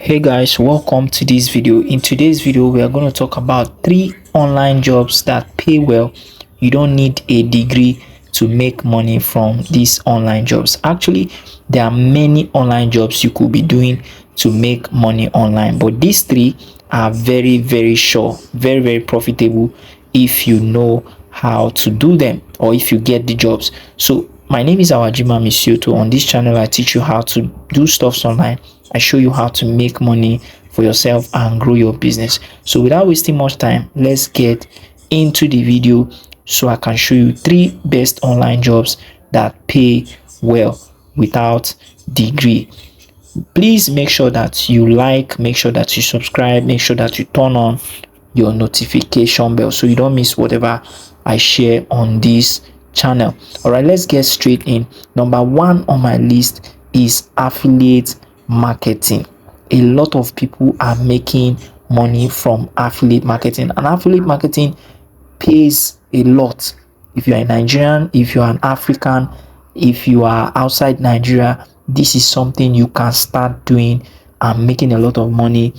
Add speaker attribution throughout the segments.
Speaker 1: Hey guys, welcome to this video. In today's video we are going to talk about 3 online jobs that pay well. You don't need a degree to make money from these online jobs. Actually, there are many online jobs you could be doing to make money online, but these 3 are very sure, very profitable if you know how to do them or if you get the jobs. So my name is Awajima Misioto. On this channel I teach you how to do stuff online. I show you how to make money for yourself and grow your business. So without wasting much time, let's get into the video so I can show you 3 best online jobs that pay well without degree. Please make sure that you like, make sure that you subscribe, make sure that you turn on your notification bell so you don't miss whatever I share on this channel. All right, let's get straight in. Number 1 on my list is affiliate marketing. A lot of people are making money from affiliate marketing, and affiliate marketing pays a lot. If you are a Nigerian, if you are an African, if you are outside Nigeria, this is something you can start doing and making a lot of money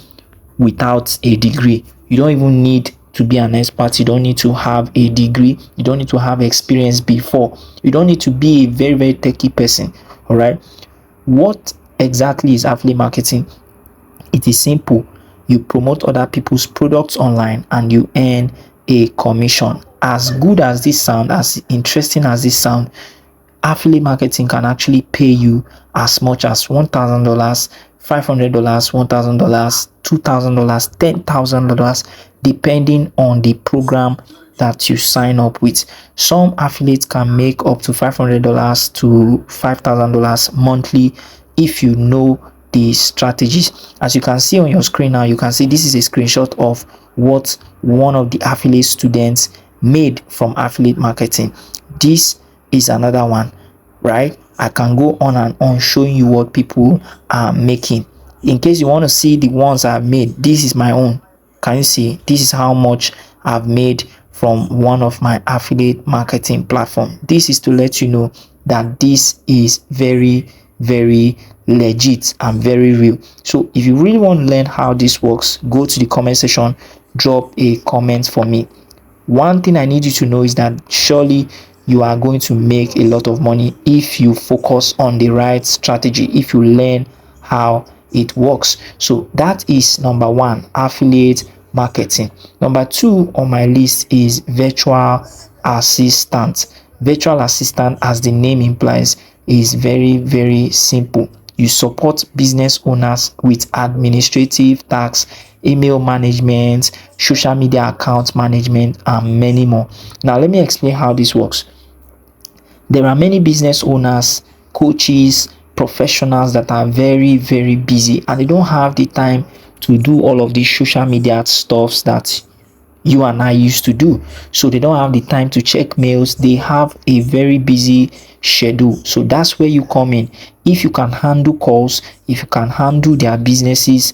Speaker 1: without a degree. You don't even need to be an expert. You don't need to have a degree. You don't need to have experience before. You don't need to be a very techie person. All right, what exactly is affiliate marketing? It is simple. You promote other people's products online and you earn a commission. As good as this sound, as interesting as this sound, affiliate marketing can actually pay you as much as $1,000, $500, $1,000, $2,000, $10,000, depending on the program that you sign up with. Some affiliates can make up to $500 to $5,000 monthly if you know the strategies. As you can see on your screen now, you can see this is a screenshot of what one of the affiliate students made from affiliate marketing. This is another one, right? I can go on and on showing you what people are making. In case you want to see the ones I've made, this is my own. Can you see? This is how much I've made from one of my affiliate marketing platform. This is to let you know that this is very legit and very real. So if you really want to learn how this works, go to the comment section, drop a comment for me. One thing I need you to know is that surely you are going to make a lot of money if you focus on the right strategy, if you learn how it works. So that is number 1, affiliate marketing. Number 2 on my list is virtual assistant. Virtual assistant, as the name implies, is very simple. You support business owners with administrative tasks, email management, social media account management, and many more. Now let me explain how this works. There are many business owners, coaches, professionals that are very busy and they don't have the time to do all of these social media stuffs that you and I used to do. So they don't have the time to check mails. They have a very busy schedule. So that's where you come in. If you can handle calls, if you can handle their businesses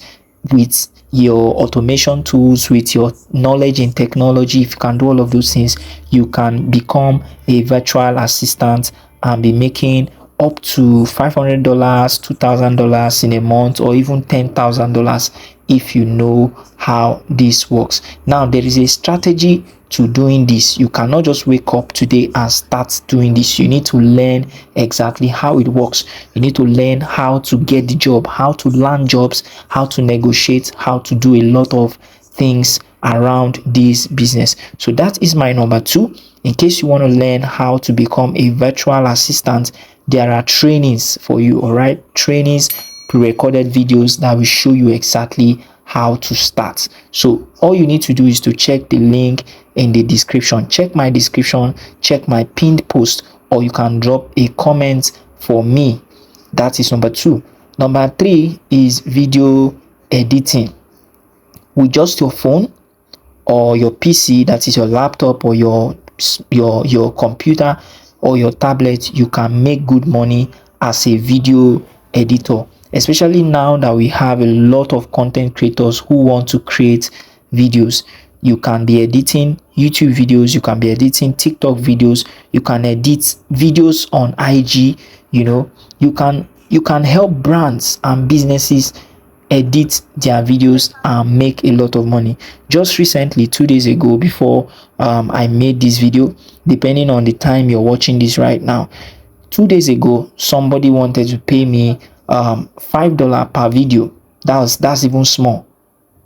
Speaker 1: with your automation tools, with your knowledge in technology, if you can do all of those things, you can become a virtual assistant and be making up to $500, $2,000 in a month, or even $10,000 if you know how this works. Now there is a strategy to doing this. You cannot just wake up today and start doing this. You need to learn exactly how it works. You need to learn how to get the job, how to land jobs, how to negotiate, how to do a lot of things around this business. So that is my number 2. In case you want to learn how to become a virtual assistant, there are trainings for you. All right, trainings, pre-recorded videos that will show you exactly how to start. So all you need to do is to check the link in the description. Check my description, check my pinned post, or you can drop a comment for me. That is number 2. Number 3 is video editing. With just your phone or your PC, that is your laptop or your computer or your tablet, you can make good money as a video editor, especially now that we have a lot of content creators who want to create videos. You can be editing YouTube videos, you can be editing TikTok videos, you can edit videos on IG. You can help brands and businesses edit their videos and make a lot of money. Just recently, 2 days ago, before I made this video, depending on the time you're watching this right now, 2 days ago somebody wanted to pay me $5 per video. That's even small.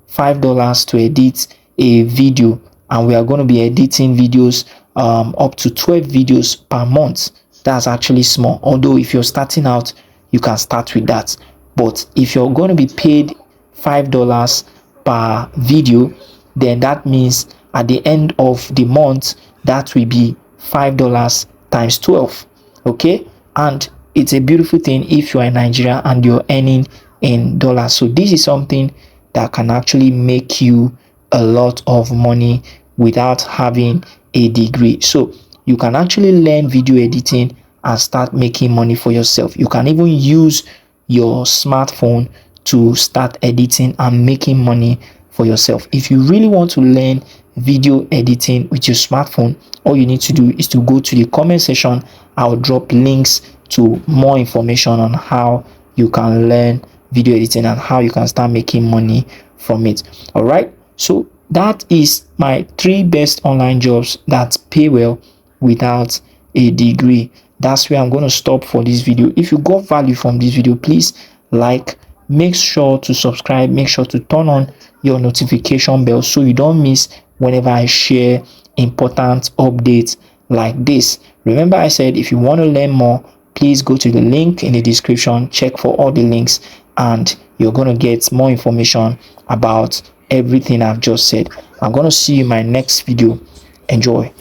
Speaker 1: $5 to edit a video, and we are going to be editing videos up to 12 videos per month. That's actually small, although if you're starting out you can start with that. But if you're going to be paid $5 per video, then that means at the end of the month that will be $5 times 12. Okay, and it's a beautiful thing if you are in Nigeria and you're earning in dollars. So this is something that can actually make you a lot of money without having a degree. So you can actually learn video editing and start making money for yourself. You can even use your smartphone to start editing and making money for yourself. If you really want to learn video editing with your smartphone, all you need to do is to go to the comment section. I'll drop links to more information on how you can learn video editing and how you can start making money from it. All right, so that is my 3 best online jobs that pay well without a degree. That's where I'm going to stop for this video. If you got value from this video, please like, make sure to subscribe, make sure to turn on your notification bell so you don't miss whenever I share important updates like this. Remember, I said if you want to learn more, please go to the link in the description, check for all the links, and you're going to get more information about everything I've just said. I'm going to see you in my next video. Enjoy.